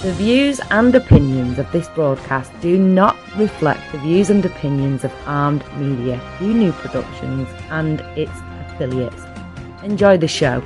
The views and opinions of this broadcast do not reflect the views and opinions of Armed Media, New Productions and its affiliates. Enjoy the show.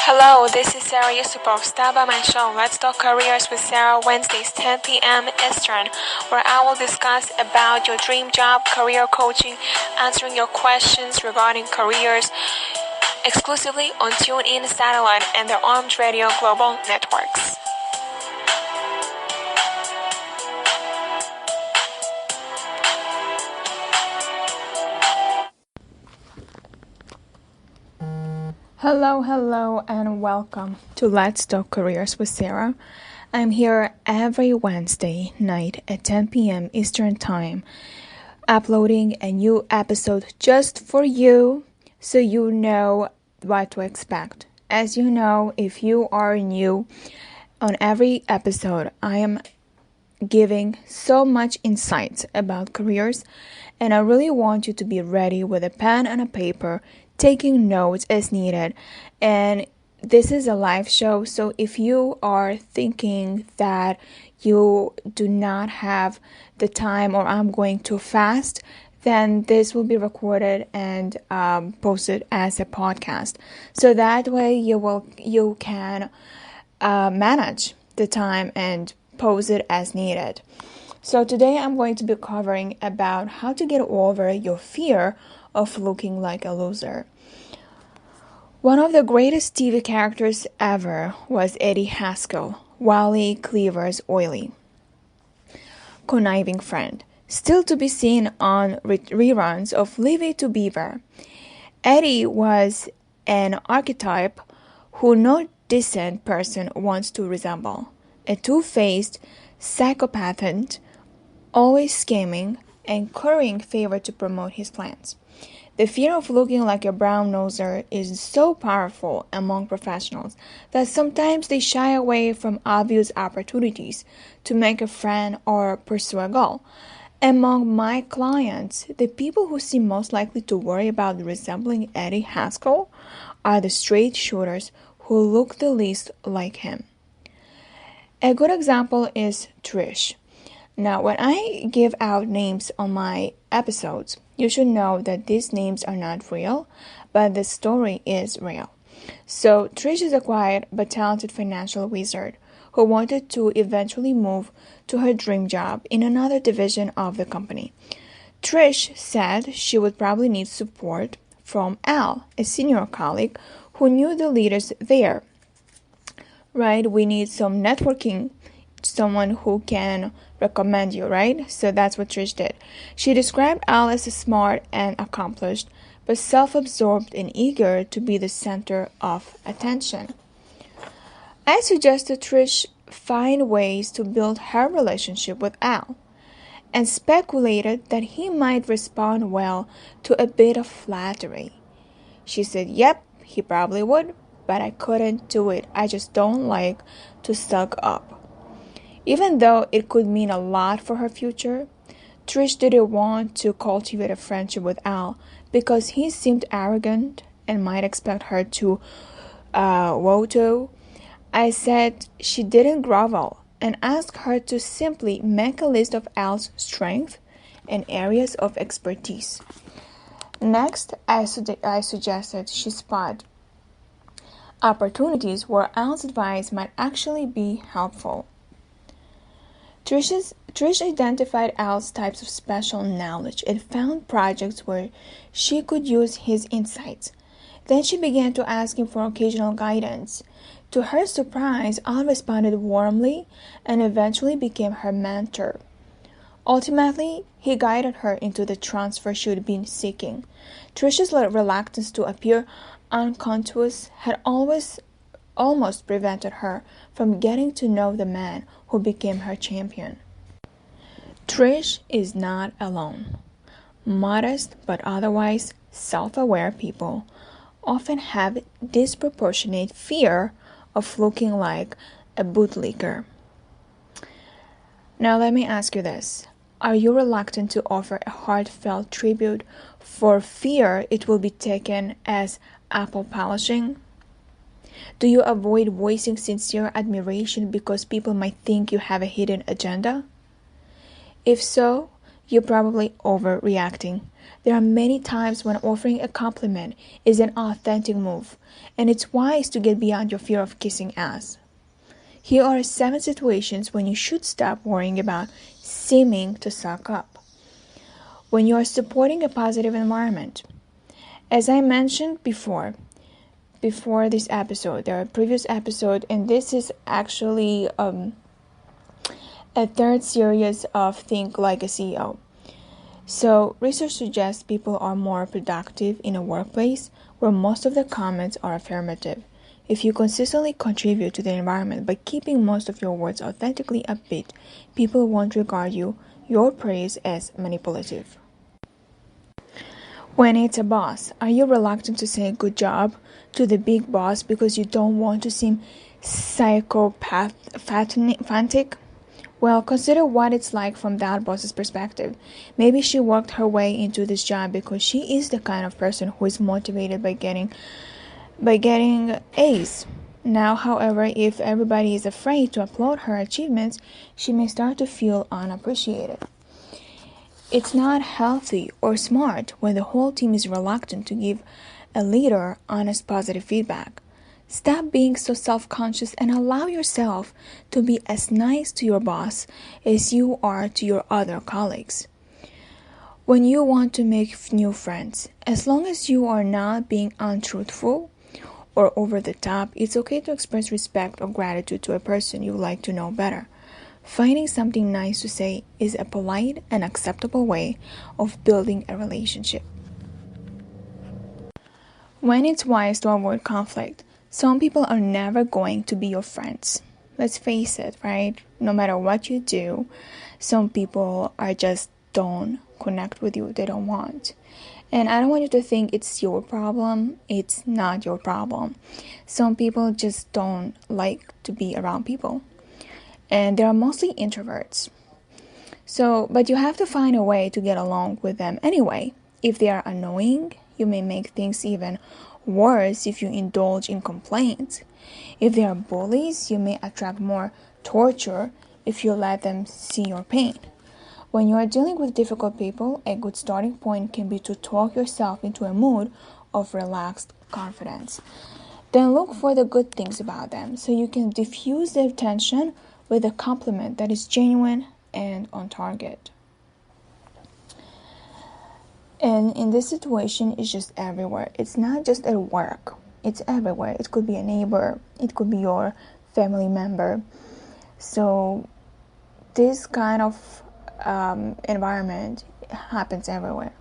Hello, this is Sara Yusupov. Stop by my show, Let's Talk Careers with Sara, Wednesdays 10 p.m. Eastern, where I will discuss about your dream job, career coaching, answering your questions regarding careers, exclusively on TuneIn Satellite and the Armed Radio Global Networks. Hello, and welcome to Let's Talk Careers with Sara. I'm here every Wednesday night at 10 p.m. Eastern Time, uploading a new episode just for you, so you know what to expect. As you know, if you are new, on every episode, I am giving so much insights about careers, and I really want you to be ready with a pen and a paper, taking notes as needed. And this is a live show, so if you are thinking that you do not have the time or I'm going too fast, then this will be recorded and posted as a podcast. So that way you can manage the time and post it as needed. So today I'm going to be covering about how to get over your fear of looking like a loser. One of the greatest TV characters ever was Eddie Haskell, Wally Cleaver's oily, conniving friend, still to be seen on reruns of Leave It to Beaver. Eddie was an archetype who no decent person wants to resemble, a two-faced psychopath, always scheming and currying favor to promote his plans. The fear of looking like a brown-noser is so powerful among professionals that sometimes they shy away from obvious opportunities to make a friend or pursue a goal. Among my clients, the people who seem most likely to worry about resembling Eddie Haskell are the straight shooters who look the least like him. A good example is Trish. Now, when I give out names on my episodes, you should know that these names are not real, but the story is real. So, Trish is a quiet but talented financial wizard who wanted to eventually move to her dream job in another division of the company. Trish said she would probably need support from Al, a senior colleague who knew the leaders there. Right? We need some networking, someone who can recommend you, right? So that's what Trish did. She described Al as smart and accomplished, but self-absorbed and eager to be the center of attention. I suggested Trish find ways to build her relationship with Al, and speculated that he might respond well to a bit of flattery. She said, yep, he probably would, but I couldn't do it. I just don't like to suck up. Even though it could mean a lot for her future, Trish didn't want to cultivate a friendship with Al because he seemed arrogant and might expect her to woto. I said she didn't grovel and asked her to simply make a list of Al's strengths and areas of expertise. Next, I suggested she spot opportunities where Al's advice might actually be helpful. Trish identified Al's types of special knowledge and found projects where she could use his insights. Then she began to ask him for occasional guidance. To her surprise, Al responded warmly and eventually became her mentor. Ultimately, he guided her into the transfer she had been seeking. Trish's reluctance to appear unconscious had almost prevented her from getting to know the man who became her champion. Trish is not alone. Modest but otherwise self-aware people often have disproportionate fear of looking like a bootlicker. Now let me ask you this. Are you reluctant to offer a heartfelt tribute for fear it will be taken as apple polishing? Do you avoid voicing sincere admiration because people might think you have a hidden agenda? If so, you're probably overreacting. There are many times when offering a compliment is an authentic move, and it's wise to get beyond your fear of kissing ass. Here are 7 situations when you should stop worrying about seeming to suck up. When you are supporting a positive environment. As I mentioned before this episode, there are a previous episode, and this is actually a 3rd series of Think Like a CEO. So, research suggests people are more productive in a workplace where most of the comments are affirmative. If you consistently contribute to the environment by keeping most of your words authentically upbeat, people won't regard your praise as manipulative. When it's a boss, are you reluctant to say good job to the big boss because you don't want to seem psychopathic? Well, consider what it's like from that boss's perspective. Maybe she worked her way into this job because she is the kind of person who is motivated by getting A's. Now, however, if everybody is afraid to applaud her achievements, she may start to feel unappreciated. It's not healthy or smart when the whole team is reluctant to give a leader honest positive feedback. Stop being so self-conscious and allow yourself to be as nice to your boss as you are to your other colleagues. When you want to make new friends, as long as you are not being untruthful or over the top, it's okay to express respect or gratitude to a person you like to know better. Finding something nice to say is a polite and acceptable way of building a relationship. When it's wise to avoid conflict, some people are never going to be your friends. Let's face it, right? No matter what you do, some people are just don't connect with you. They don't want. And I don't want you to think it's your problem. It's not your problem. Some people just don't like to be around people. And they are mostly introverts. But you have to find a way to get along with them anyway. If they are annoying, you may make things even worse if you indulge in complaints. If they are bullies, you may attract more torture if you let them see your pain. When you are dealing with difficult people, a good starting point can be to talk yourself into a mood of relaxed confidence. Then look for the good things about them so you can diffuse the tension with a compliment that is genuine and on target. And in this situation, it's just everywhere. It's not just at work. It's everywhere. It could be a neighbor. It could be your family member. So this kind of environment happens everywhere.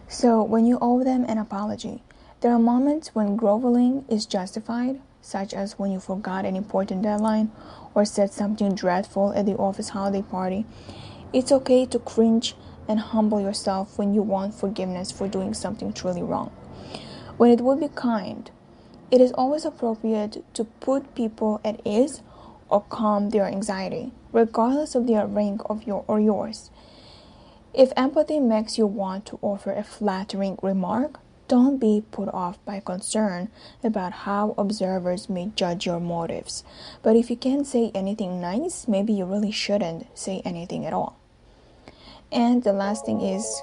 So when you owe them an apology, there are moments when groveling is justified, such as when you forgot an important deadline or said something dreadful at the office holiday party. It's okay to cringe and humble yourself when you want forgiveness for doing something truly wrong. When it would be kind, it is always appropriate to put people at ease or calm their anxiety, regardless of their rank or yours. If empathy makes you want to offer a flattering remark, don't be put off by concern about how observers may judge your motives. But if you can't say anything nice, maybe you really shouldn't say anything at all. And the last thing is,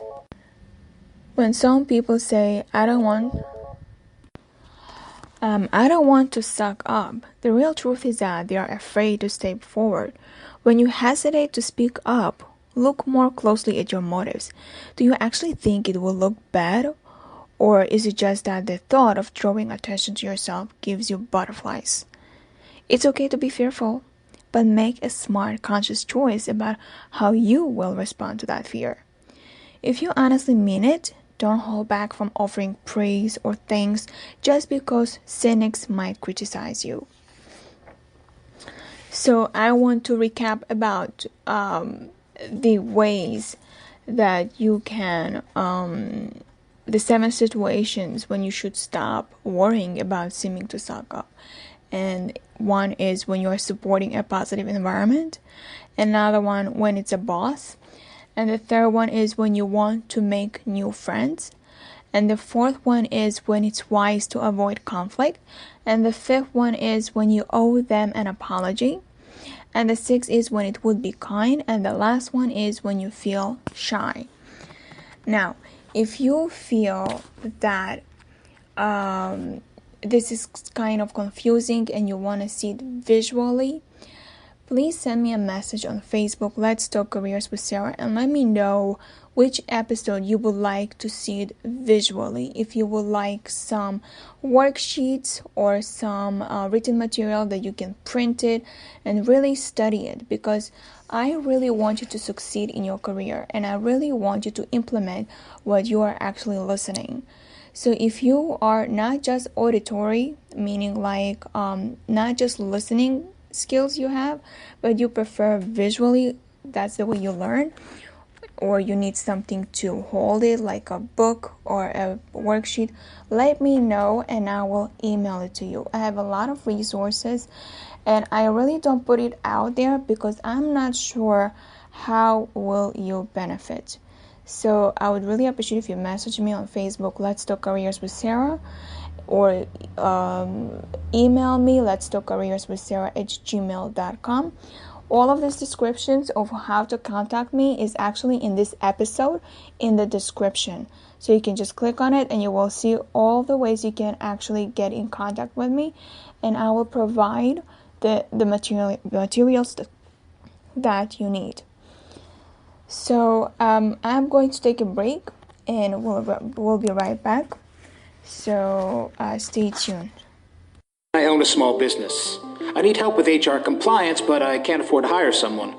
when some people say, I don't want to suck up, the real truth is that they are afraid to step forward. When you hesitate to speak up, look more closely at your motives. Do you actually think it will look bad? Or is it just that the thought of drawing attention to yourself gives you butterflies? It's okay to be fearful, but make a smart, conscious choice about how you will respond to that fear. If you honestly mean it, don't hold back from offering praise or thanks just because cynics might criticize you. So I want to recap about the ways that you can, the 7 situations when you should stop worrying about seeming to suck up. And one is when you are supporting a positive environment. Another one when it's a boss. And the third one is when you want to make new friends. And the fourth one is when it's wise to avoid conflict. And the fifth one is when you owe them an apology. And the sixth is when it would be kind. And the last one is when you feel shy. Now, if you feel that this is kind of confusing and you want to see it visually, please send me a message on Facebook, Let's Talk Careers with Sarah, and let me know which episode you would like to see it visually. If you would like some worksheets or some written material that you can print it and really study it, because I really want you to succeed in your career and I really want you to implement what you are actually listening. So if you are not just auditory, meaning like not just listening skills you have, but you prefer visually, that's the way you learn, or you need something to hold it like a book or a worksheet, let me know and I will email it to you. I have a lot of resources and I really don't put it out there because I'm not sure how will you benefit. So I would really appreciate if you message me on Facebook, Let's Talk Careers with Sarah, or email me, Let's Talk Careers with Sarah at gmail.com. All of these descriptions of how to contact me is actually in this episode in the description. So you can just click on it and you will see all the ways you can actually get in contact with me. And I will provide the materials that you need. So I'm going to take a break and we'll be right back. So stay tuned. I own a small business. I need help with HR compliance, but I can't afford to hire someone.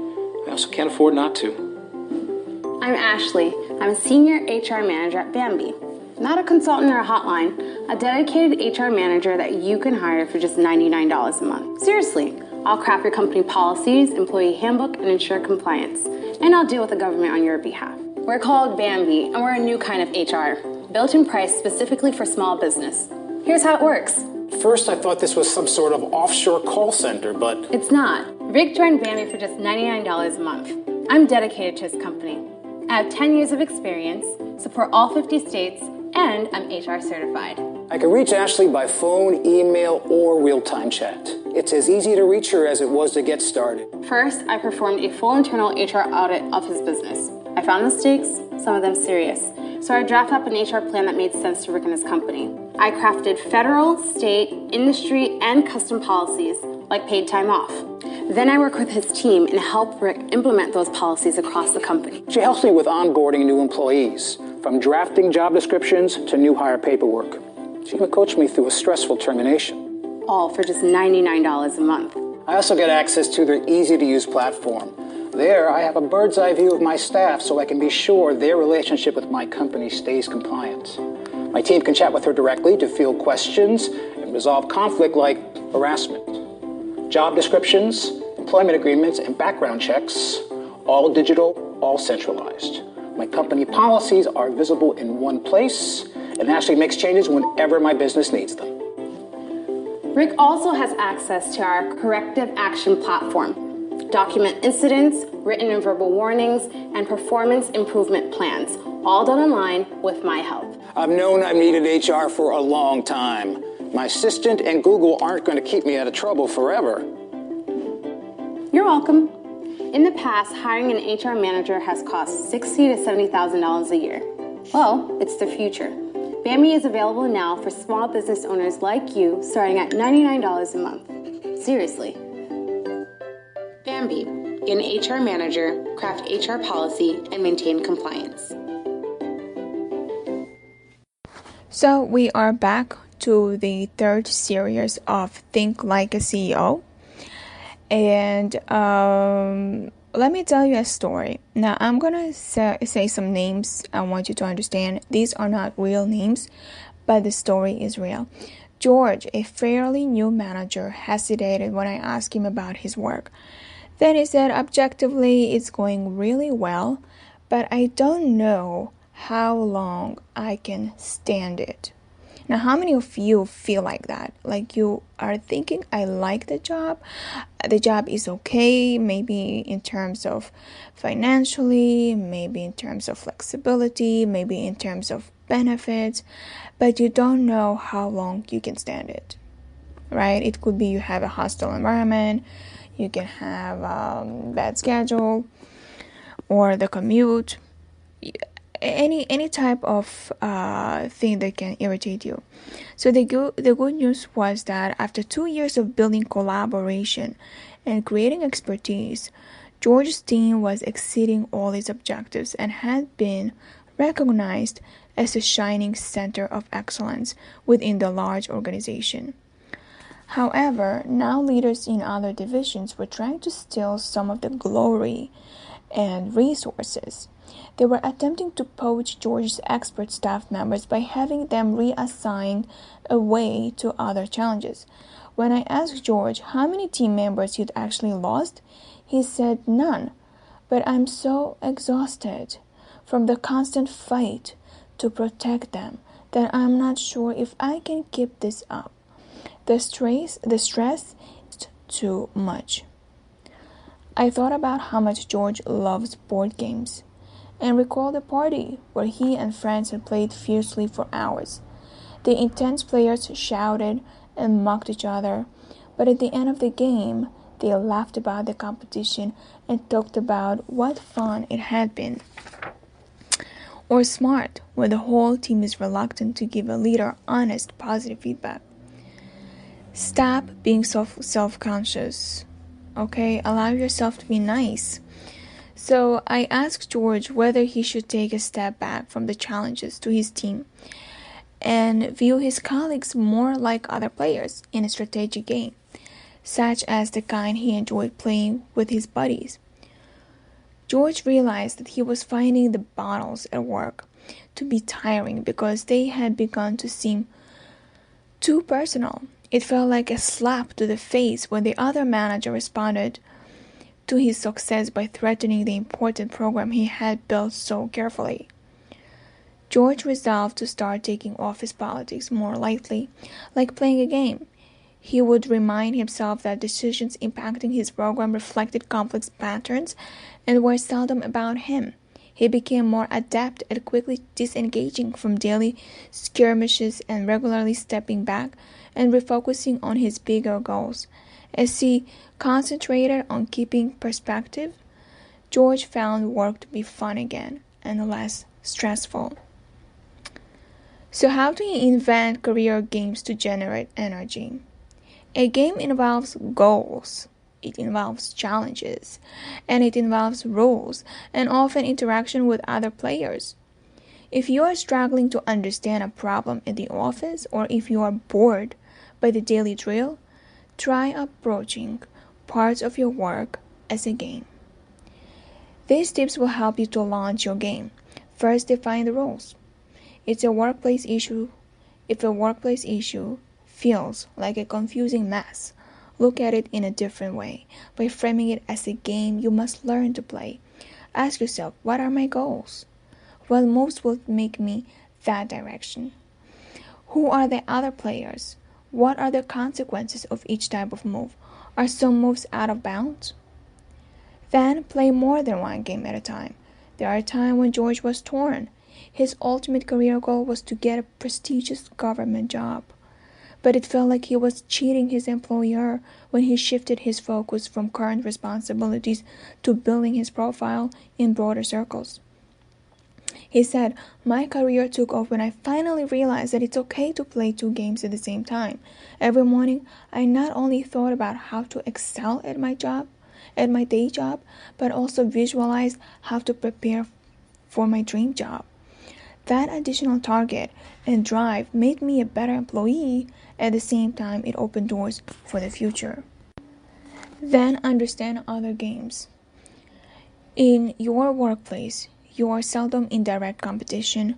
I also can't afford not to. I'm Ashley. I'm a senior HR manager at Bambi. Not a consultant or a hotline, a dedicated HR manager that you can hire for just $99 a month. Seriously, I'll craft your company policies, employee handbook, and ensure compliance. And I'll deal with the government on your behalf. We're called Bambi, and we're a new kind of HR, built and priced specifically for small business. Here's how it works. First, I thought this was some sort of offshore call center, but... It's not. Rick joined Bambi for just $99 a month. I'm dedicated to his company. I have 10 years of experience, support all 50 states, and I'm HR certified. I can reach Ashley by phone, email, or real-time chat. It's as easy to reach her as it was to get started. First, I performed a full internal HR audit of his business. I found mistakes, some of them serious. So I drafted up an HR plan that made sense to Rick and his company. I crafted federal, state, industry, and custom policies, like paid time off. Then I work with his team and help Rick implement those policies across the company. She helps me with onboarding new employees, from drafting job descriptions to new hire paperwork. She even coached me through a stressful termination. All for just $99 a month. I also get access to their easy-to-use platform. There, I have a bird's eye view of my staff so I can be sure their relationship with my company stays compliant. My team can chat with her directly to field questions and resolve conflict like harassment. Job descriptions, employment agreements, and background checks, all digital, all centralized. My company policies are visible in one place, and Ashley makes changes whenever my business needs them. Rick also has access to our corrective action platform. Document incidents, written and verbal warnings, and performance improvement plans, all done online with my help. I've known I've needed HR for a long time. My assistant and Google aren't going to keep me out of trouble forever. You're welcome. In the past, hiring an HR manager has cost $60,000 to $70,000 a year. Well, it's the future. Bambi is available now for small business owners like you, starting at $99 a month. Seriously. Bambi, an HR manager, craft HR policy, and maintain compliance. So we are back to the third series of Think Like a CEO. And let me tell you a story. Now, I'm going to say some names. I want you to understand these are not real names, but the story is real. George, a fairly new manager, hesitated when I asked him about his work. Then he said, objectively, it's going really well, but I don't know how long I can stand it. Now, how many of you feel like that? Like you are thinking, I like the job is okay, maybe in terms of financially, maybe in terms of flexibility, maybe in terms of benefits, but you don't know how long you can stand it, right? It could be you have a hostile environment, you can have bad schedule, or the commute, any type of thing that can irritate you. So the good news was that after 2 years of building collaboration and creating expertise, George's team was exceeding all its objectives and had been recognized as a shining center of excellence within the large organization. However, now leaders in other divisions were trying to steal some of the glory and resources. They were attempting to poach George's expert staff members by having them reassigned away to other challenges. When I asked George how many team members he'd actually lost, he said none. But I'm so exhausted from the constant fight to protect them that I'm not sure if I can keep this up. The stress is too much. I thought about how much George loves board games and recalled a party where he and friends had played fiercely for hours. The intense players shouted and mocked each other, but at the end of the game, they laughed about the competition and talked about what fun it had been. Or smart, where the whole team is reluctant to give a leader honest, positive feedback. Stop being self-conscious, okay? Allow yourself to be nice. So I asked George whether he should take a step back from the challenges to his team and view his colleagues more like other players in a strategic game, such as the kind he enjoyed playing with his buddies. George realized that he was finding the battles at work to be tiring because they had begun to seem too personal. It felt like a slap to the face when the other manager responded to his success by threatening the important program he had built so carefully. George resolved to start taking office politics more lightly, like playing a game. He would remind himself that decisions impacting his program reflected complex patterns and were seldom about him. He became more adept at quickly disengaging from daily skirmishes and regularly stepping back and refocusing on his bigger goals. As he concentrated on keeping perspective, George found work to be fun again and less stressful. So how do you invent career games to generate energy? A game involves goals, it involves challenges, and it involves rules and often interaction with other players. If you are struggling to understand a problem in the office, or if you are bored by the daily drill, try approaching parts of your work as a game. These tips will help you to launch your game. First, define the rules. If a workplace issue feels like a confusing mess, look at it in a different way by framing it as a game you must learn to play. Ask yourself, what are my goals? What moves will make me that direction? Who are the other players? What are the consequences of each type of move? Are some moves out of bounds? Then play more than one game at a time. There are times when George was torn. His ultimate career goal was to get a prestigious government job, but it felt like he was cheating his employer when he shifted his focus from current responsibilities to building his profile in broader circles. He said, my career took off when I finally realized that it's okay to play 2 games at the same time. Every morning, I not only thought about how to excel at my day job, but also visualized how to prepare for my dream job. That additional target and drive made me a better employee. At the same time, it opened doors for the future. Then understand other games. In your workplace, you are seldom in direct competition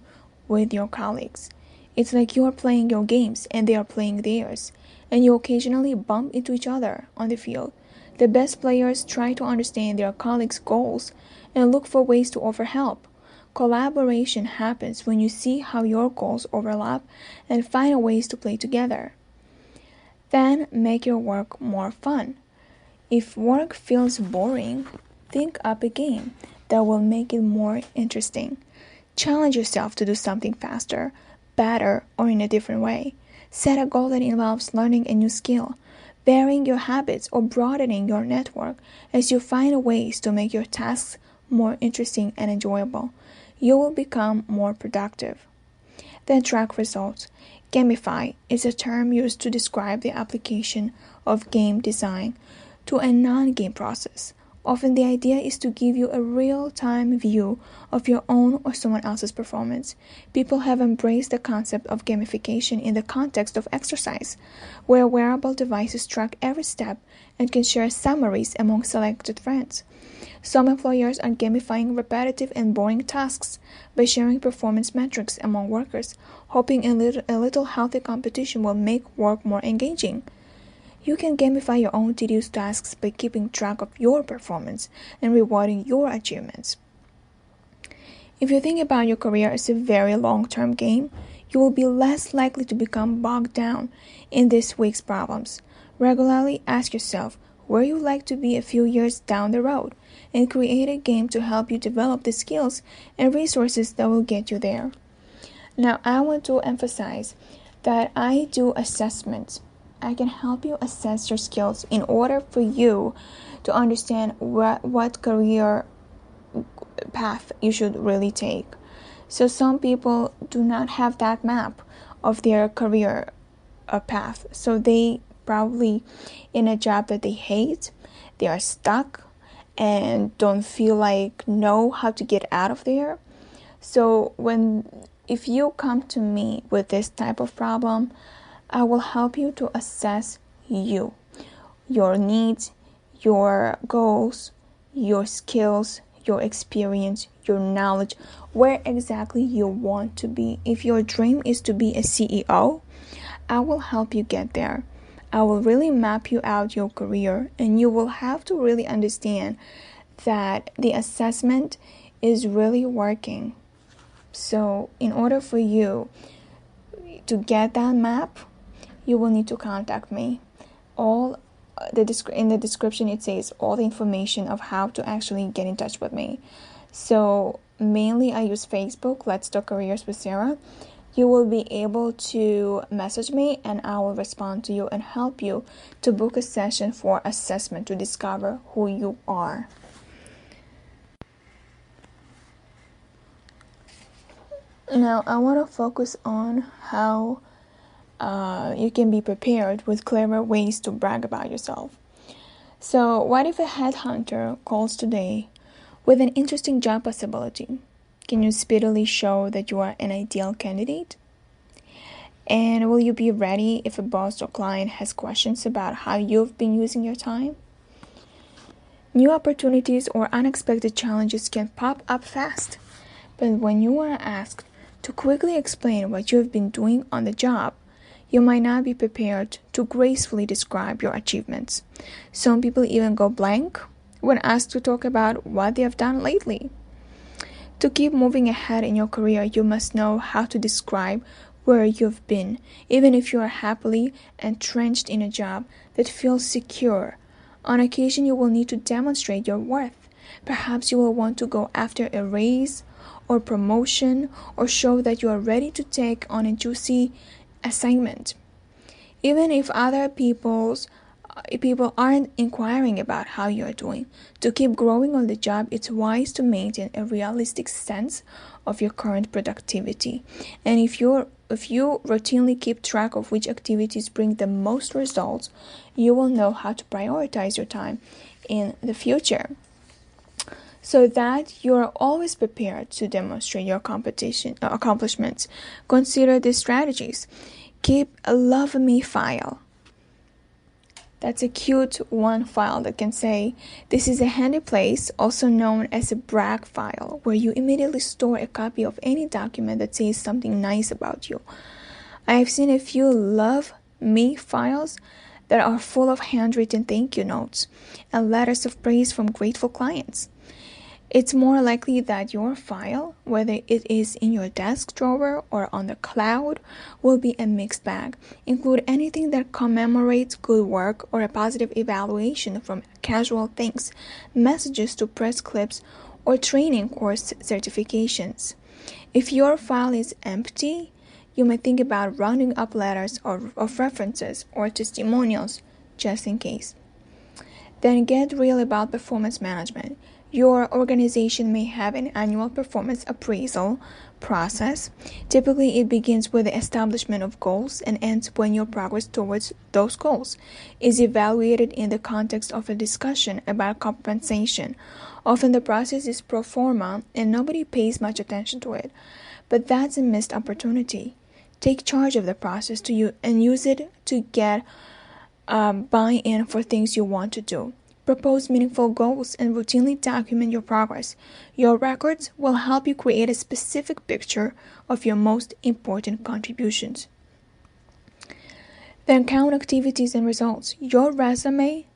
with your colleagues. It's like you are playing your games and they are playing theirs, and you occasionally bump into each other on the field. The best players try to understand their colleagues' goals and look for ways to offer help. Collaboration happens when you see how your goals overlap and find ways to play together. Then make your work more fun. If work feels boring, think up a game that will make it more interesting. Challenge yourself to do something faster, better, or in a different way. Set a goal that involves learning a new skill, varying your habits, or broadening your network as you find ways to make your tasks more interesting and enjoyable. You will become more productive. Then track results. Gamify is a term used to describe the application of game design to a non-game process. Often the idea is to give you a real-time view of your own or someone else's performance. People have embraced the concept of gamification in the context of exercise, where wearable devices track every step and can share summaries among selected friends. Some employers are gamifying repetitive and boring tasks by sharing performance metrics among workers, hoping a little healthy competition will make work more engaging. You can gamify your own tedious tasks by keeping track of your performance and rewarding your achievements. If you think about your career as a very long-term game, you will be less likely to become bogged down in this week's problems. Regularly ask yourself where you would like to be a few years down the road and create a game to help you develop the skills and resources that will get you there. Now, I want to emphasize that I do assessments. I can help you assess your skills in order for you to understand what career path you should really take. So some people do not have that map of their career path. So they probably in a job that they hate, they are stuck and don't feel like know how to get out of there. So if you come to me with this type of problem, I will help you to assess you, your needs, your goals, your skills, your experience, your knowledge, where exactly you want to be. If your dream is to be a CEO, I will help you get there. I will really map you out your career, and you will have to really understand that the assessment is really working. So in order for you to get that map, you will need to contact me. In the description it says all the information of how to actually get in touch with me. So mainly I use Facebook, Let's Talk Careers with Sara. You will be able to message me and I will respond to you and help you to book a session for assessment to discover who you are. Now I want to focus on how you can be prepared with clever ways to brag about yourself. So what if a headhunter calls today with an interesting job possibility? Can you speedily show that you are an ideal candidate? And will you be ready if a boss or client has questions about how you've been using your time? New opportunities or unexpected challenges can pop up fast, but when you are asked to quickly explain what you have been doing on the job, you might not be prepared to gracefully describe your achievements. Some people even go blank when asked to talk about what they have done lately. To keep moving ahead in your career, you must know how to describe where you've been, even if you are happily entrenched in a job that feels secure. On occasion, you will need to demonstrate your worth. Perhaps you will want to go after a raise or promotion or show that you are ready to take on a juicy assignment. Even if other people aren't inquiring about how you are doing, to keep growing on the job, it's wise to maintain a realistic sense of your current productivity. And if you routinely keep track of which activities bring the most results, you will know how to prioritize your time in the future. So that you are always prepared to demonstrate your accomplishments. Consider these strategies. Keep a Love Me file. That's a cute one file that can say, this is a handy place, also known as a brag file, where you immediately store a copy of any document that says something nice about you. I have seen a few Love Me files that are full of handwritten thank you notes and letters of praise from grateful clients. It's more likely that your file, whether it is in your desk drawer or on the cloud, will be a mixed bag. Include anything that commemorates good work or a positive evaluation, from casual thanks, messages to press clips, or training course certifications. If your file is empty, you may think about rounding up letters of references or testimonials just in case. Then get real about performance management. Your organization may have an annual performance appraisal process. Typically, it begins with the establishment of goals and ends when your progress towards those goals is evaluated in the context of a discussion about compensation. Often the process is pro forma and nobody pays much attention to it, but that's a missed opportunity. Take charge of the process and use it to get buy-in for things you want to do. Propose meaningful goals and routinely document your progress. Your records will help you create a specific picture of your most important contributions. Then count activities and results. Your resume,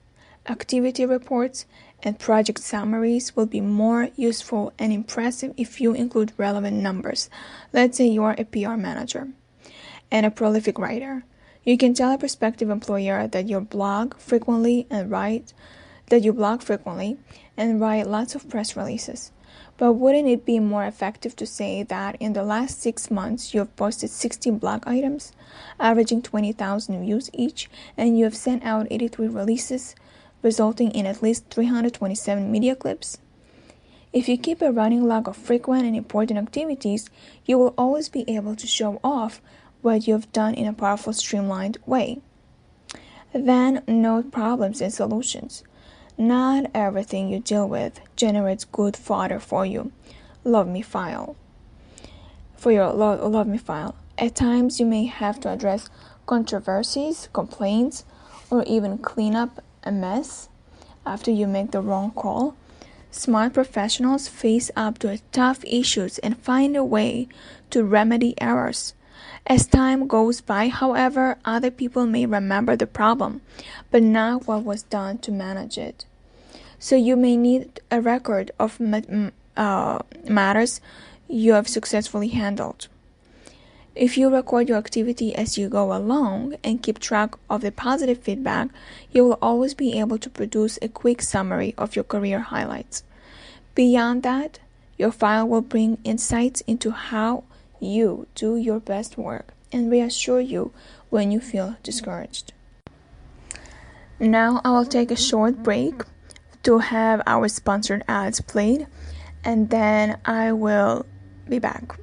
activity reports, and project summaries will be more useful and impressive if you include relevant numbers. Let's say you are a PR manager and a prolific writer. You can tell a prospective employer that you blog frequently and write lots of press releases. But wouldn't it be more effective to say that in the last 6 months you have posted 60 blog items, averaging 20,000 views each, and you have sent out 83 releases, resulting in at least 327 media clips? If you keep a running log of frequent and important activities, you will always be able to show off what you have done in a powerful, streamlined way. Then note problems and solutions. Not everything you deal with generates good fodder for you. Love me file. At times you may have to address controversies, complaints, or even clean up a mess after you make the wrong call. Smart professionals face up to tough issues and find a way to remedy errors. As time goes by, however, other people may remember the problem, but not what was done to manage it. So you may need a record of matters you have successfully handled. If you record your activity as you go along and keep track of the positive feedback, you will always be able to produce a quick summary of your career highlights. Beyond that, your file will bring insights into how you do your best work and reassure you when you feel discouraged. Now I will take a short break to have our sponsored ads played, and then I will be back.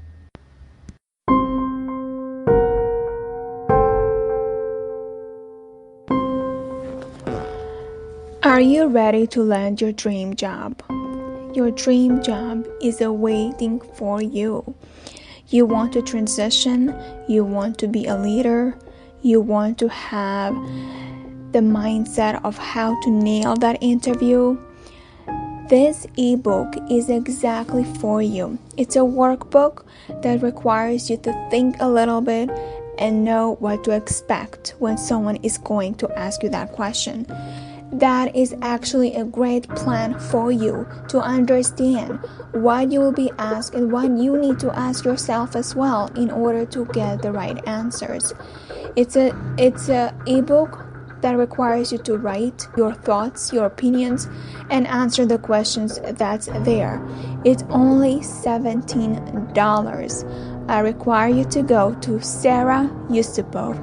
Are you ready to land your dream job? Your dream job is awaiting for you. You want to transition, you want to be a leader, you want to have the mindset of how to nail that interview. This ebook is exactly for you. It's a workbook that requires you to think a little bit and know what to expect when someone is going to ask you that question. That is actually a great plan for you to understand what you will be asked and what you need to ask yourself as well in order to get the right answers. It's a ebook that requires you to write your thoughts, your opinions, and answer the questions that's there. It's only $17. I require you to go to Sara Yusupov,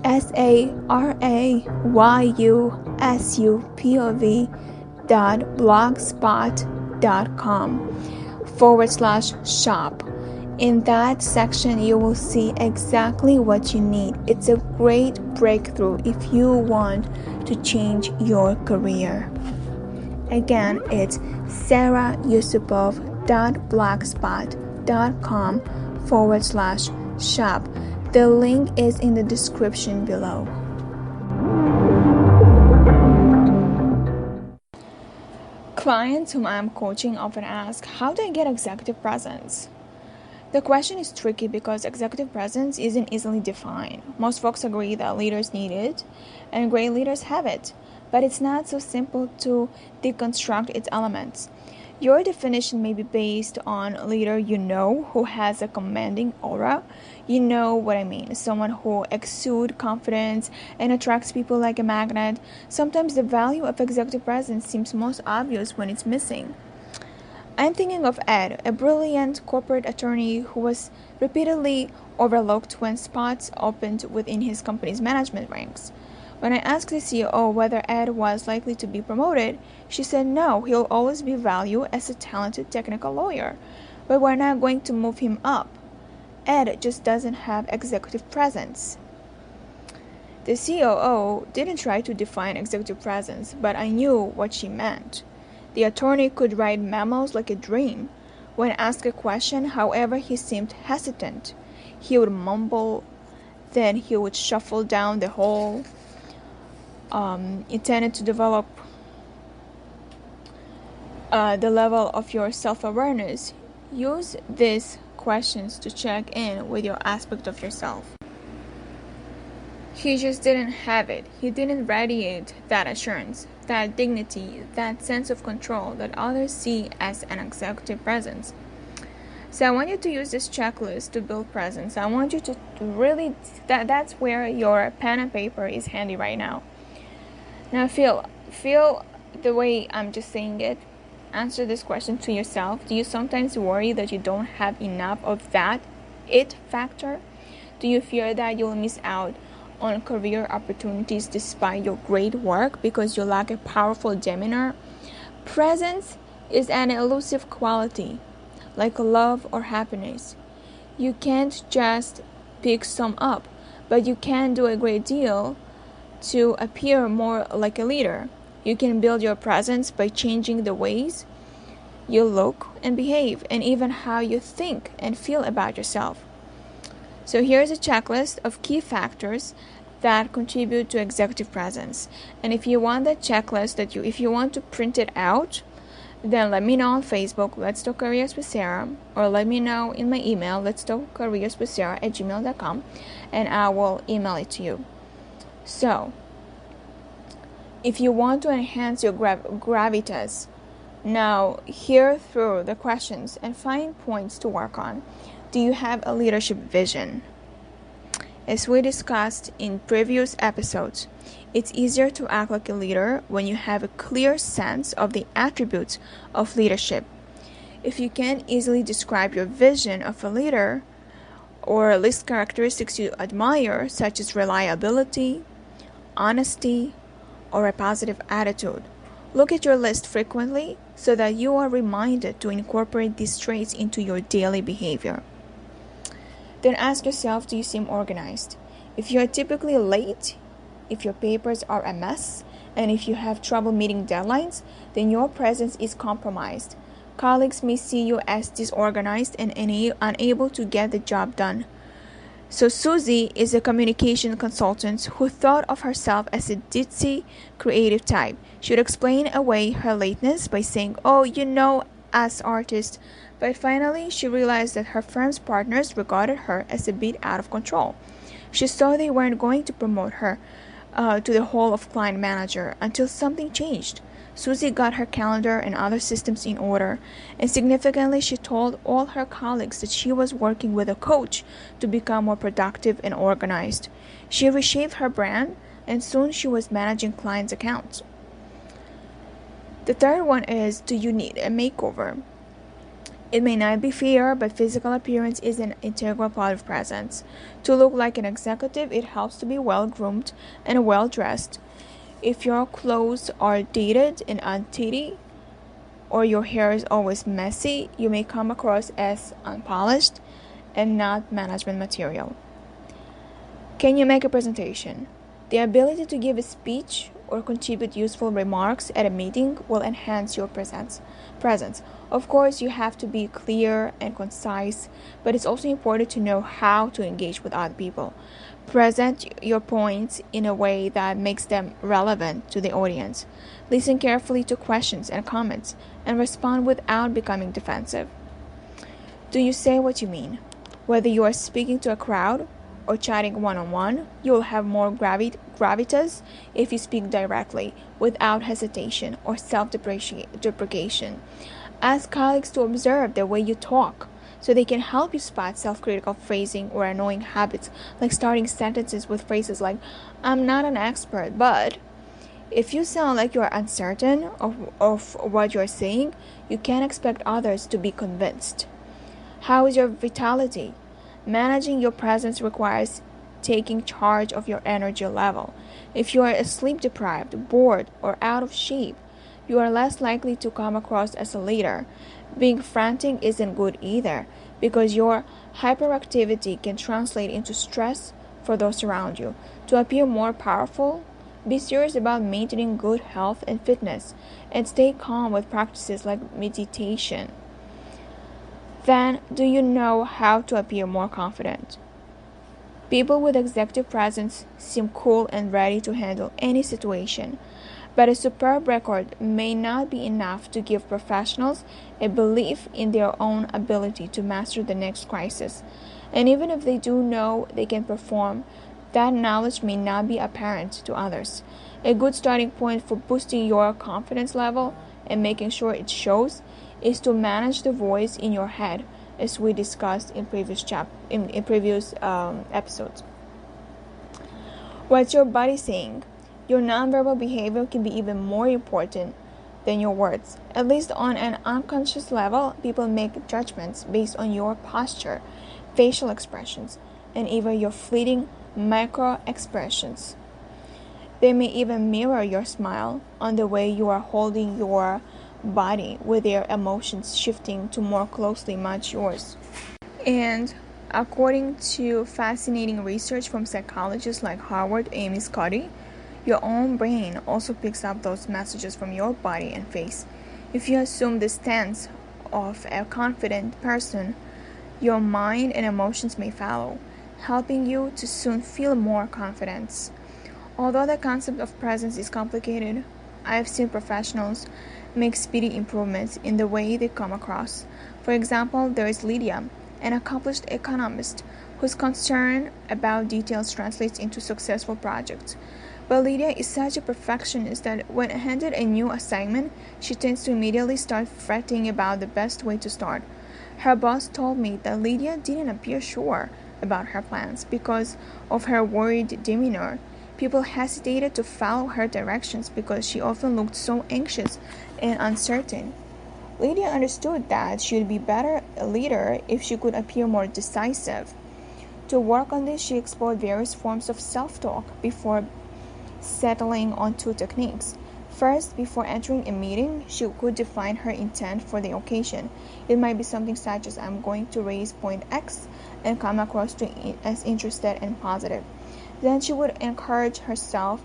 SaraYusupov.blogspot.com/shop. In that section, you will see exactly what you need. It's a great breakthrough if you want to change your career. Again, it's SaraYusupov.blogspot.com/shop. The link is in the description below. Clients whom I'm coaching often ask, how do I get executive presence? The question is tricky because executive presence isn't easily defined. Most folks agree that leaders need it, and great leaders have it, but it's not so simple to deconstruct its elements. Your definition may be based on a leader you know who has a commanding aura. You know what I mean, someone who exudes confidence and attracts people like a magnet. Sometimes the value of executive presence seems most obvious when it's missing. I'm thinking of Ed, a brilliant corporate attorney who was repeatedly overlooked when spots opened within his company's management ranks. When I asked the CEO whether Ed was likely to be promoted, she said no, he'll always be valued as a talented technical lawyer, but we're not going to move him up. Ed just doesn't have executive presence. The COO didn't try to define executive presence, but I knew what she meant. The attorney could write memos like a dream. When asked a question, however, he seemed hesitant. He would mumble, then he would shuffle down the hall, intended to develop the level of your self-awareness. Use these questions to check in with your aspect of yourself. He just didn't have it. He didn't radiate that assurance, that dignity, that sense of control that others see as an executive presence. So I want you to use this checklist to build presence. I want you to really, that's where your pen and paper is handy right now. Now feel the way I'm just saying it. Answer this question to yourself. Do you sometimes worry that you don't have enough of that it factor? Do you fear that you'll miss out on career opportunities despite your great work because you lack a powerful demeanor? Presence is an elusive quality, like love or happiness. You can't just pick some up, but you can do a great deal to appear more like a leader. You can build your presence by changing the ways you look and behave, and even how you think and feel about yourself. So here's a checklist of key factors that contribute to executive presence. And if you want that checklist, if you want to print it out, then let me know on Facebook, Let's Talk Careers with Sarah, or let me know in my email, Let's Talk Careers with Sarah at gmail.com, and I will email it to you. So, if you want to enhance your gravitas, now hear through the questions and find points to work on. Do you have a leadership vision? As we discussed in previous episodes, it's easier to act like a leader when you have a clear sense of the attributes of leadership. If you can't easily describe your vision of a leader or list characteristics you admire, such as reliability, honesty, or a positive attitude, look at your list frequently so that you are reminded to incorporate these traits into your daily behavior. Then ask yourself, do you seem organized? If you are typically late, if your papers are a mess, and if you have trouble meeting deadlines, then your presence is compromised. Colleagues may see you as disorganized and unable to get the job done. So Susie is a communication consultant who thought of herself as a ditzy, creative type. She would explain away her lateness by saying, "Oh, you know, as artists." But finally, she realized that her firm's partners regarded her as a bit out of control. She saw they weren't going to promote her to the role of client manager until something changed. Susie got her calendar and other systems in order, and significantly, she told all her colleagues that she was working with a coach to become more productive and organized. She reshaped her brand, and soon she was managing clients' accounts. The third one is, do you need a makeover? It may not be fair, but physical appearance is an integral part of presence. To look like an executive, it helps to be well-groomed and well-dressed. If your clothes are dated and untidy, or your hair is always messy, you may come across as unpolished and not management material. Can you make a presentation? The ability to give a speech or contribute useful remarks at a meeting will enhance your presence. Of course, you have to be clear and concise, but it's also important to know how to engage with other people. Present your points in a way that makes them relevant to the audience. Listen carefully to questions and comments, and respond without becoming defensive. Do you say what you mean? Whether you are speaking to a crowd or chatting one-on-one, you will have more gravitas if you speak directly, without hesitation or self-deprecation. Ask colleagues to observe the way you talk, so they can help you spot self-critical phrasing or annoying habits, like starting sentences with phrases like, "I'm not an expert, but..." If you sound like you are uncertain of what you are saying, you can't expect others to be convinced. How is your vitality? Managing your presence requires taking charge of your energy level. If you are sleep deprived, bored, or out of shape, you are less likely to come across as a leader. Being frantic isn't good either, because your hyperactivity can translate into stress for those around you. To appear more powerful, be serious about maintaining good health and fitness, and stay calm with practices like meditation. Then, do you know how to appear more confident? People with executive presence seem cool and ready to handle any situation, but a superb record may not be enough to give professionals a belief in their own ability to master the next crisis. And even if they do know they can perform, that knowledge may not be apparent to others. A good starting point for boosting your confidence level and making sure it shows is to manage the voice in your head, as we discussed in previous episodes. What's your body saying? Your nonverbal behavior can be even more important than your words. At least on an unconscious level, people make judgments based on your posture, facial expressions, and even your fleeting micro expressions. They may even mirror your smile on the way you are holding your body, with their emotions shifting to more closely match yours. And according to fascinating research from psychologists like Howard Amy Scotty, your own brain also picks up those messages from your body and face. If you assume the stance of a confident person, your mind and emotions may follow, helping you to soon feel more confidence. Although the concept of presence is complicated, I have seen professionals make speedy improvements in the way they come across. For example, there is Lydia, an accomplished economist whose concern about details translates into successful projects. But Lydia is such a perfectionist that when handed a new assignment, she tends to immediately start fretting about the best way to start. Her boss told me that Lydia didn't appear sure about her plans because of her worried demeanor. People hesitated to follow her directions because she often looked so anxious and uncertain. Lydia understood that she would be better a leader if she could appear more decisive. To work on this, she explored various forms of self-talk before settling on two techniques. First, before entering a meeting, she could define her intent for the occasion. It might be something such as, "I'm going to raise point X," and come across as interested and positive. Then she would encourage herself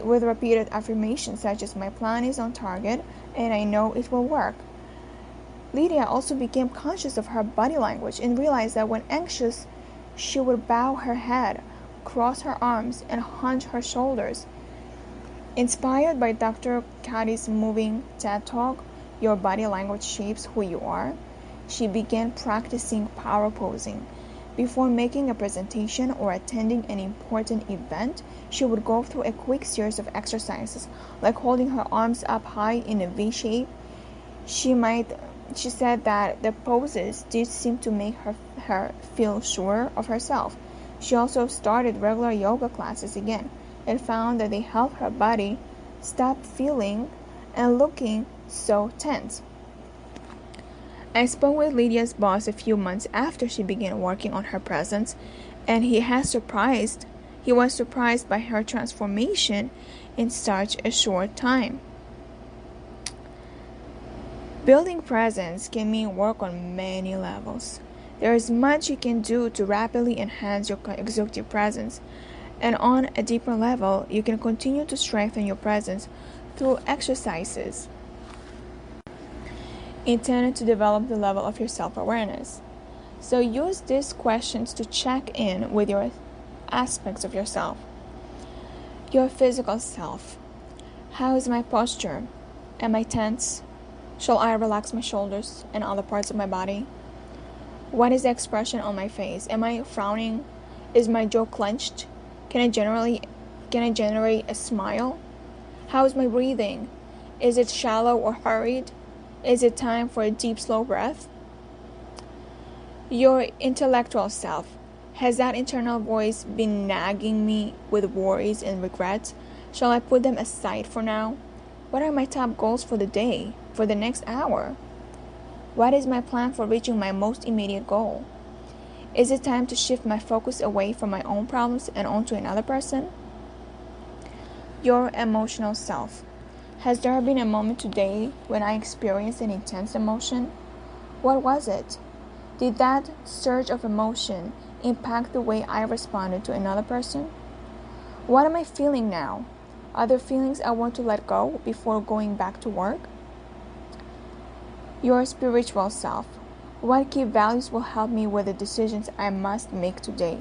with repeated affirmations such as, "My plan is on target and I know it will work." Lydia also became conscious of her body language and realized that when anxious, she would bow her head, cross her arms, and hunch her shoulders. Inspired by Dr. Katie's moving TED Talk, "Your Body Language Shapes Who You Are," she began practicing power posing. Before making a presentation or attending an important event, she would go through a quick series of exercises, like holding her arms up high in a V shape. She said that the poses did seem to make her feel sure of herself. She also started regular yoga classes again and found that they helped her body stop feeling and looking so tense. I spoke with Lydia's boss a few months after she began working on her presence, and he was surprised by her transformation in such a short time. Building presence can mean work on many levels. There is much you can do to rapidly enhance your executive presence, and on a deeper level, you can continue to strengthen your presence through exercises intended to develop the level of your self-awareness. So use these questions to check in with your aspects of yourself. Your physical self. How is my posture? Am I tense? Shall I relax my shoulders and other parts of my body? What is the expression on my face? Am I frowning? Is my jaw clenched? Can I generate a smile? How is my breathing? Is it shallow or hurried? Is it time for a deep, slow breath? Your intellectual self. Has that internal voice been nagging me with worries and regrets? Shall I put them aside for now? What are my top goals for the day, for the next hour? What is my plan for reaching my most immediate goal? Is it time to shift my focus away from my own problems and onto another person? Your emotional self. Has there been a moment today when I experienced an intense emotion? What was it? Did that surge of emotion impact the way I responded to another person? What am I feeling now? Are there feelings I want to let go before going back to work? Your spiritual self. What key values will help me with the decisions I must make today?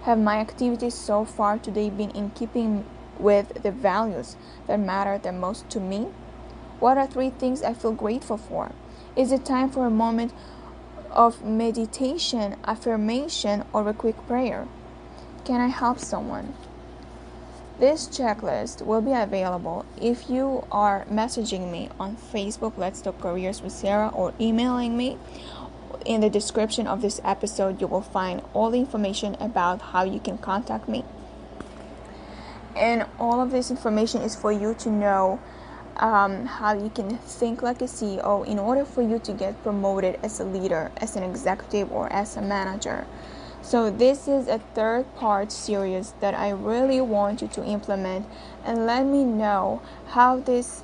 Have my activities so far today been in keeping with the values that matter the most to me? What are 3 things I feel grateful for? Is it time for a moment of meditation, affirmation, or a quick prayer? Can I help someone? This checklist will be available if you are messaging me on Facebook, Let's Talk Careers with Sarah, or emailing me. In the description of this episode, you will find all the information about how you can contact me. And all of this information is for you to know how you can think like a CEO in order for you to get promoted as a leader, as an executive, or as a manager. So this is a 3rd-part series that I really want you to implement, and let me know how this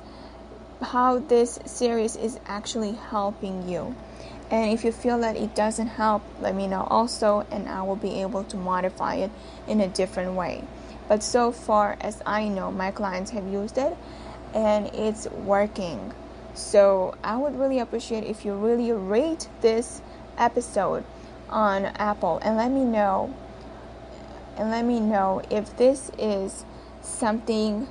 series is actually helping you. And if you feel that it doesn't help, let me know also, and I will be able to modify it in a different way. But so far as I know, my clients have used it and it's working. So I would really appreciate if you really rate this episode on Apple and let me know if this is something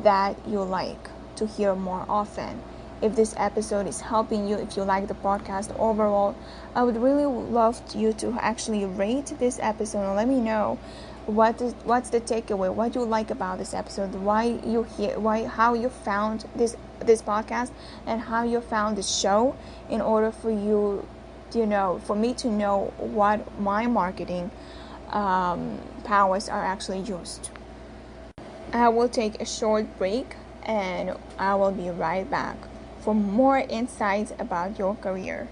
that you like to hear more often. If this episode is helping you, if you like the podcast overall, I would really love you to actually rate this episode and let me know what's the takeaway, what you like about this episode, how you found this podcast, and how you found the show, in order for you, for me to know what my marketing powers are actually used. I will take a short break and I will be right back for more insights about your career.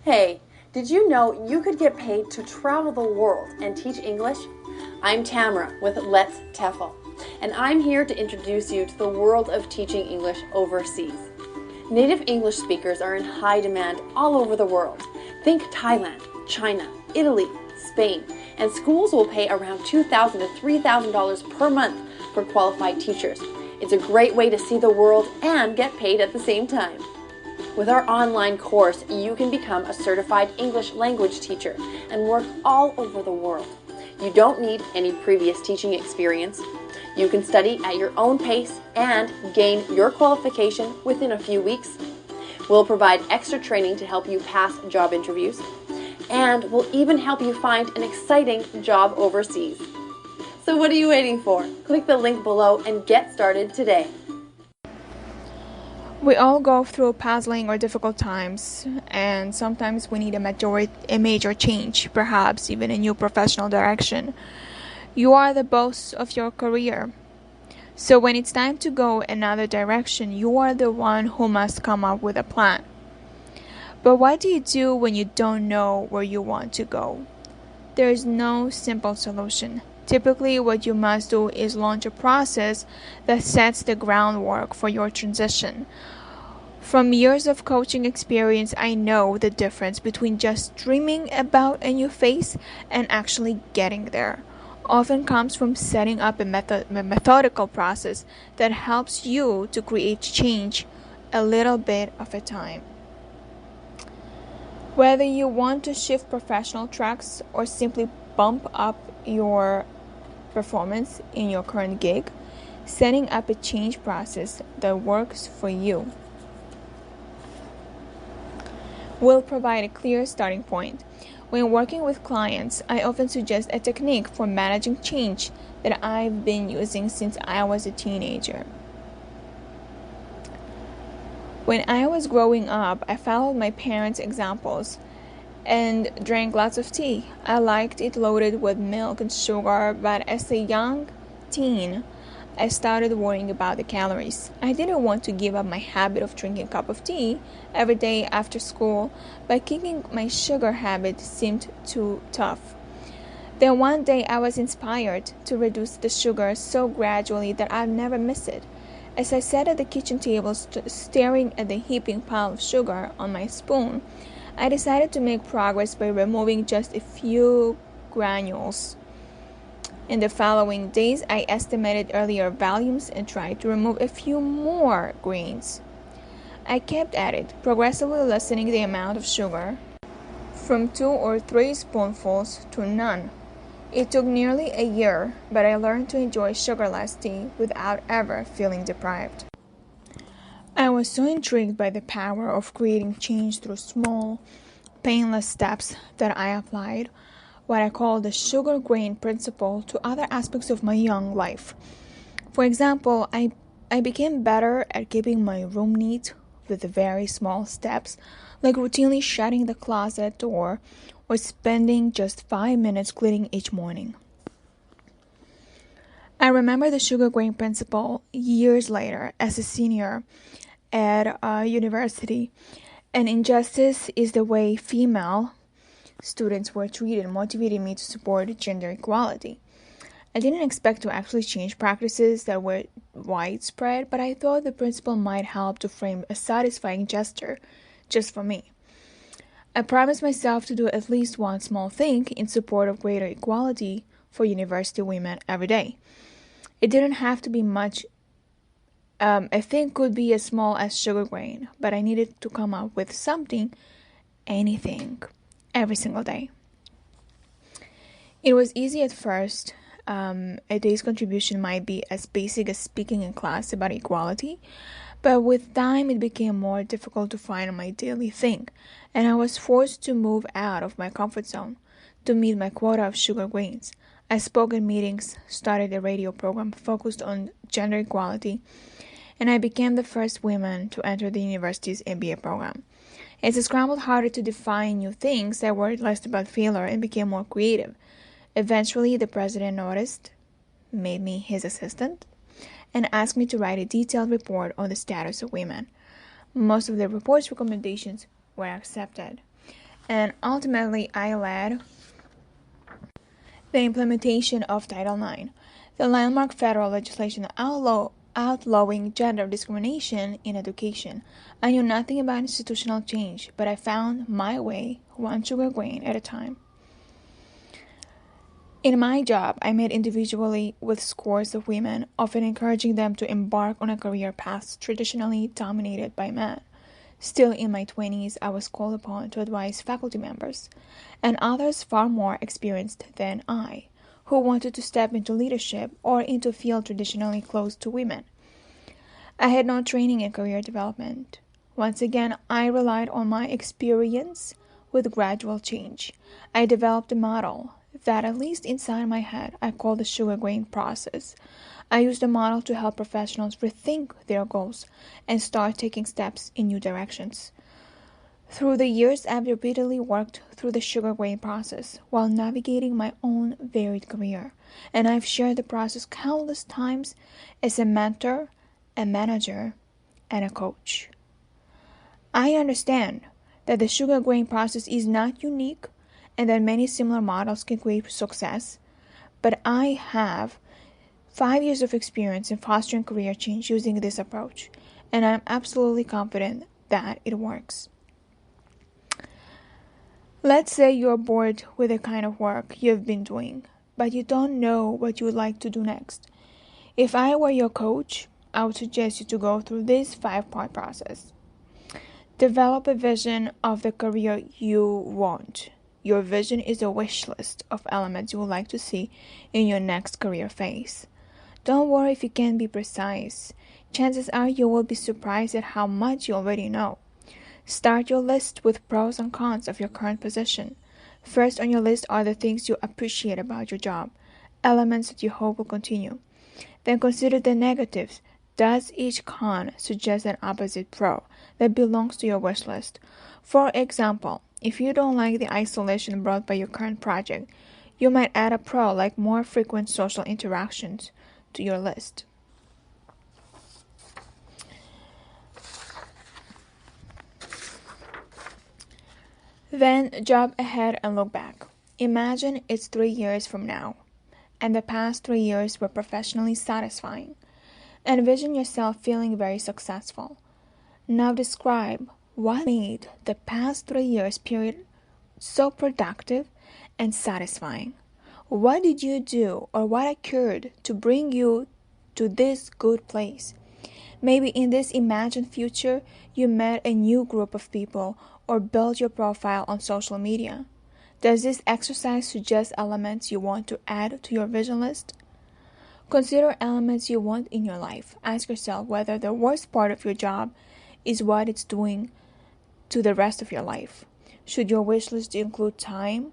Hey, did you know you could get paid to travel the world and teach English? I'm Tamara with Let's TEFL, and I'm here to introduce you to the world of teaching English overseas. Native English speakers are in high demand all over the world. Think Thailand, China, Italy, Spain, and schools will pay around $2,000 to $3,000 per month for qualified teachers. It's a great way to see the world and get paid at the same time. With our online course, you can become a certified English language teacher and work all over the world. You don't need any previous teaching experience. You can study at your own pace and gain your qualification within a few weeks. We'll provide extra training to help you pass job interviews, and we'll even help you find an exciting job overseas. So what are you waiting for? Click the link below and get started today. We all go through puzzling or difficult times, and sometimes we need a major change, perhaps even a new professional direction. You are the boss of your career. So when it's time to go another direction, you are the one who must come up with a plan. But what do you do when you don't know where you want to go? There is no simple solution. Typically, what you must do is launch a process that sets the groundwork for your transition. From years of coaching experience, I know the difference between just dreaming about a new phase and actually getting there. Often comes from setting up a methodical process that helps you to create change a little bit of a time. Whether you want to shift professional tracks or simply bump up your performance in your current gig, setting up a change process that works for you. will provide a clear starting point. When working with clients, I often suggest a technique for managing change that I've been using since I was a teenager. When I was growing up, I followed my parents' examples and drank lots of tea. I liked it loaded with milk and sugar, but as a young teen, I started worrying about the calories. I didn't want to give up my habit of drinking a cup of tea every day after school, but kicking my sugar habit seemed too tough. Then one day I was inspired to reduce the sugar so gradually that I'd never miss it. As I sat at the kitchen table staring at the heaping pile of sugar on my spoon, I decided to make progress by removing just a few granules. In the following days, I estimated earlier volumes and tried to remove a few more grains. I kept at it, progressively lessening the amount of sugar from 2 or 3 spoonfuls to none. It took nearly a year, but I learned to enjoy sugarless tea without ever feeling deprived. I was so intrigued by the power of creating change through small, painless steps that I applied what I call the sugar grain principle to other aspects of my young life. For example, I became better at keeping my room neat with very small steps, like routinely shutting the closet door or spending just 5 minutes cleaning each morning. I remember the sugar grain principle years later as a senior at university, and injustice is the way female students were treated motivated me to support gender equality. I didn't expect to actually change practices that were widespread, but I thought the principle might help to frame a satisfying gesture just for me. I promised myself to do at least one small thing in support of greater equality for university women every day. It didn't have to be much. A thing could be as small as sugar grain, but I needed to come up with something, anything, every single day. It was easy at first. A day's contribution might be as basic as speaking in class about equality, but with time it became more difficult to find my daily thing, and I was forced to move out of my comfort zone to meet my quota of sugar grains. I spoke in meetings, started a radio program focused on gender equality, and I became the first woman to enter the university's MBA program. As I scrambled harder to define new things, I worried less about failure and became more creative. Eventually, the president noticed, made me his assistant, and asked me to write a detailed report on the status of women. Most of the report's recommendations were accepted, and ultimately I led the implementation of Title IX, the landmark federal legislation outlawing gender discrimination in education. I knew nothing about institutional change, but I found my way, one sugar grain at a time. In my job, I met individually with scores of women, often encouraging them to embark on a career path traditionally dominated by men. Still in my 20s, I was called upon to advise faculty members, and others far more experienced than I, who wanted to step into leadership or into a field traditionally closed to women. I had no training in career development. Once again, I relied on my experience with gradual change. I developed a model that, at least inside my head, I call the sugar grain process. I used the model to help professionals rethink their goals and start taking steps in new directions. Through the years, I've repeatedly worked through the sugar grain process while navigating my own varied career, and I've shared the process countless times as a mentor, a manager, and a coach. I understand that the sugar grain process is not unique and that many similar models can create success, but I have 5 years of experience in fostering career change using this approach, and I'm absolutely confident that it works. Let's say you're bored with the kind of work you've been doing, but you don't know what you would like to do next. If I were your coach, I would suggest you to go through this 5-part process. Develop a vision of the career you want. Your vision is a wish list of elements you would like to see in your next career phase. Don't worry if you can't be precise. Chances are you will be surprised at how much you already know. Start your list with pros and cons of your current position. First on your list are the things you appreciate about your job, elements that you hope will continue. Then consider the negatives. Does each con suggest an opposite pro that belongs to your wish list? For example, if you don't like the isolation brought by your current project, you might add a pro like more frequent social interactions to your list. Then jump ahead and look back. Imagine it's 3 years from now, and the past 3 years were professionally satisfying. Envision yourself feeling very successful. Now describe what made the past 3 years period so productive and satisfying. What did you do or what occurred to bring you to this good place? Maybe in this imagined future, you met a new group of people or built your profile on social media. Does this exercise suggest elements you want to add to your vision list? Consider elements you want in your life. Ask yourself whether the worst part of your job is what it's doing to the rest of your life. Should your wish list include time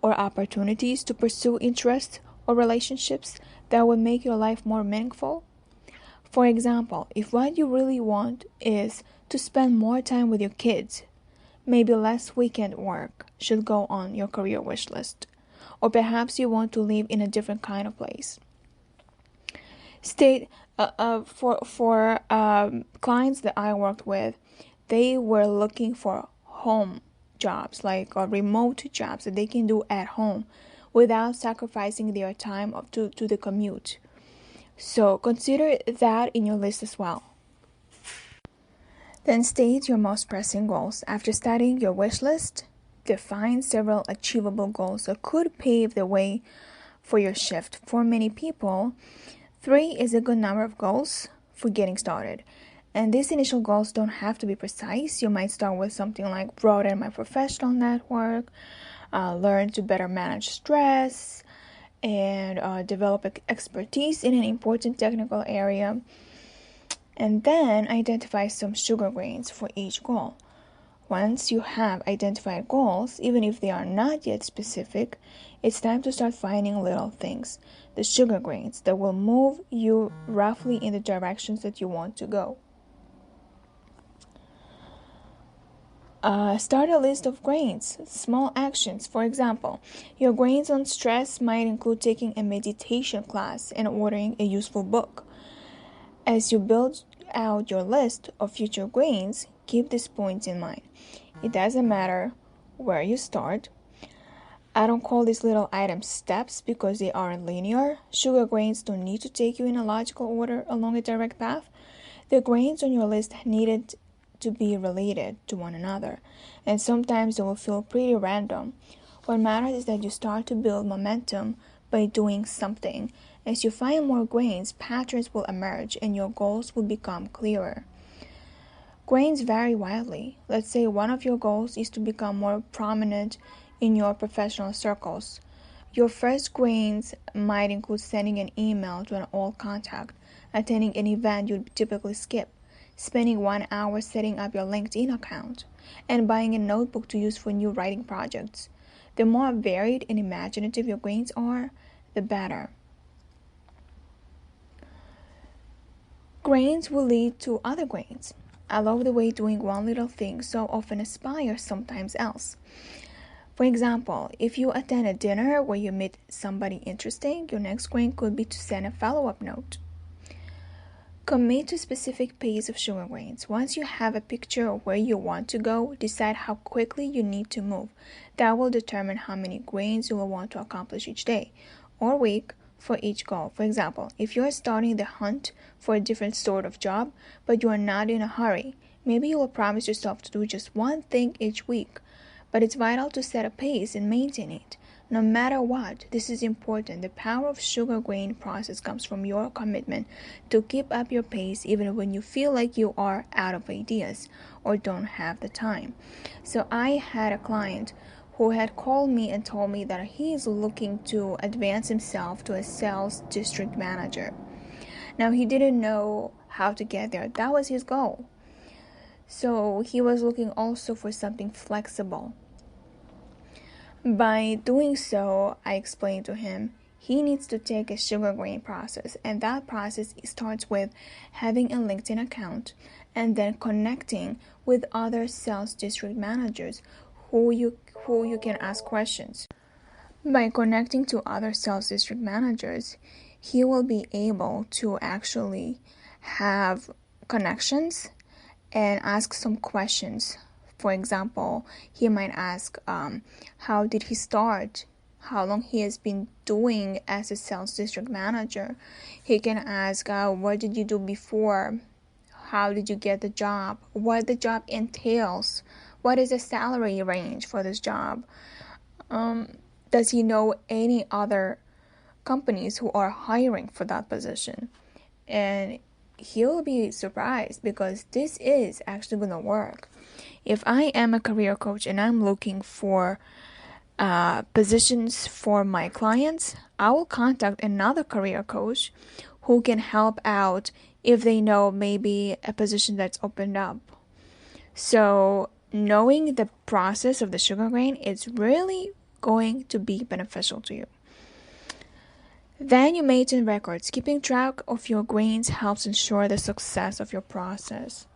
or opportunities to pursue interests or relationships that would make your life more meaningful? For example, if what you really want is to spend more time with your kids, maybe less weekend work should go on your career wish list. Or perhaps you want to live in a different kind of place. For clients that I worked with, they were looking for home jobs, like remote jobs that they can do at home without sacrificing their time to the commute. So consider that in your list as well. Then state your most pressing goals. After studying your wish list, define several achievable goals that could pave the way for your shift. For many people, 3 is a good number of goals for getting started. And these initial goals don't have to be precise. You might start with something like broaden my professional network, learn to better manage stress, and develop expertise in an important technical area. And then identify some sugar grains for each goal. Once you have identified goals, even if they are not yet specific, it's time to start finding little things, the sugar grains that will move you roughly in the directions that you want to go. Start a list of grains, small actions. For example, your grains on stress might include taking a meditation class and ordering a useful book. As you build out your list of future grains, keep these points in mind. It doesn't matter where you start. I don't call these little items steps because they aren't linear. Sugar grains don't need to take you in a logical order along a direct path. The grains on your list needed to be related to one another, and sometimes they will feel pretty random. What matters is that you start to build momentum by doing something. As you find more grains, patterns will emerge and your goals will become clearer. Grains vary widely. Let's say one of your goals is to become more prominent in your professional circles. Your first grains might include sending an email to an old contact, attending an event you'd typically skip, spending 1 hour setting up your LinkedIn account, and buying a notebook to use for new writing projects. The more varied and imaginative your grains are, the better. Grains will lead to other grains. I love the way doing one little thing so often inspires sometimes else. For example, if you attend a dinner where you meet somebody interesting, your next grain could be to send a follow-up note. Commit to a specific pace of sugar grains. Once you have a picture of where you want to go, decide how quickly you need to move. That will determine how many grains you will want to accomplish each day or week for each goal. For example, if you are starting the hunt for a different sort of job, but you are not in a hurry, maybe you will promise yourself to do just one thing each week. But it's vital to set a pace and maintain it. No matter what, this is important. The power of sugar grain process comes from your commitment to keep up your pace even when you feel like you are out of ideas or don't have the time. So I had a client who had called me and told me that he is looking to advance himself to a sales district manager. Now he didn't know how to get there. That was his goal. So he was looking also for something flexible. By doing so, I explained to him he needs to take a sugar grain process, and that process starts with having a LinkedIn account and then connecting with other sales district managers who you can ask questions. By connecting to other sales district managers, he will be able to actually have connections and ask some questions. For example, he might ask how did he start, how long he has been doing as a sales district manager. He can ask what did you do before, how did you get the job, what the job entails, what is the salary range for this job, does he know any other companies who are hiring for that position. And he'll be surprised because this is actually going to work. If I am a career coach and I'm looking for positions for my clients, I will contact another career coach who can help out if they know maybe a position that's opened up. So knowing the process of the sugar grain is really going to be beneficial to you. Then you maintain records. Keeping track of your grains helps ensure the success of your process.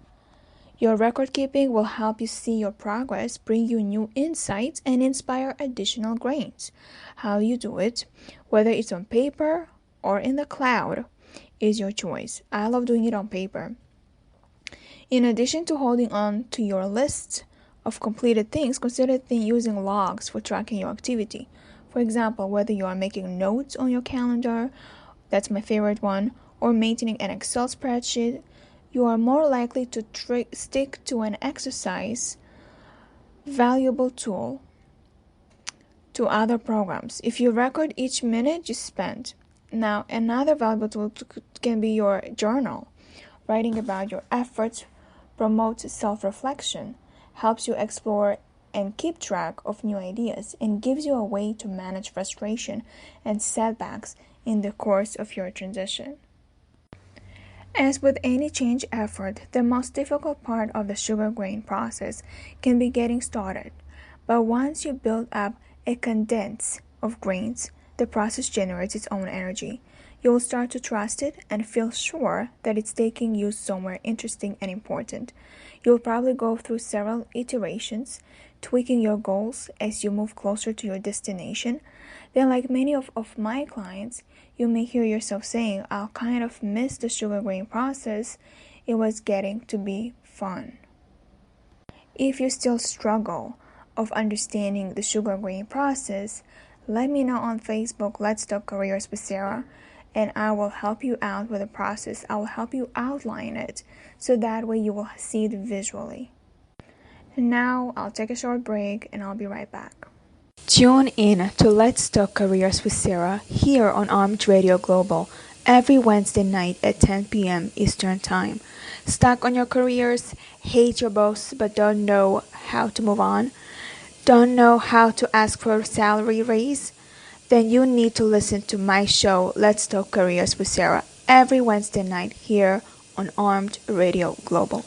Your record keeping will help you see your progress, bring you new insights, and inspire additional grains. How you do it, whether it's on paper or in the cloud, is your choice. I love doing it on paper. In addition to holding on to your list of completed things, consider using logs for tracking your activity. For example, whether you are making notes on your calendar, that's my favorite one, or maintaining an Excel spreadsheet, you are more likely to stick to an exercise valuable tool to other programs if you record each minute you spend. Now, another valuable tool can be your journal. Writing about your efforts promotes self-reflection, helps you explore and keep track of new ideas, and gives you a way to manage frustration and setbacks in the course of your transition. As with any change effort, the most difficult part of the sugar grain process can be getting started. But once you build up a condense of grains, the process generates its own energy. You will start to trust it and feel sure that it's taking you somewhere interesting and important. You'll probably go through several iterations, tweaking your goals as you move closer to your destination. Then, like many of my clients, you may hear yourself saying, I'll kind of miss the sugar grain process. It was getting to be fun. If you still struggle of understanding the sugar grain process, let me know on Facebook, Let's Talk Careers with Sara, and I will help you out with the process. I will help you outline it so that way you will see it visually. And now I'll take a short break and I'll be right back. Tune in to Let's Talk Careers with Sara here on Armed Radio Global every Wednesday night at 10 p.m. Eastern Time. Stuck on your careers, hate your boss but don't know how to move on? Don't know how to ask for a salary raise? Then you need to listen to my show Let's Talk Careers with Sara every Wednesday night here on Armed Radio Global.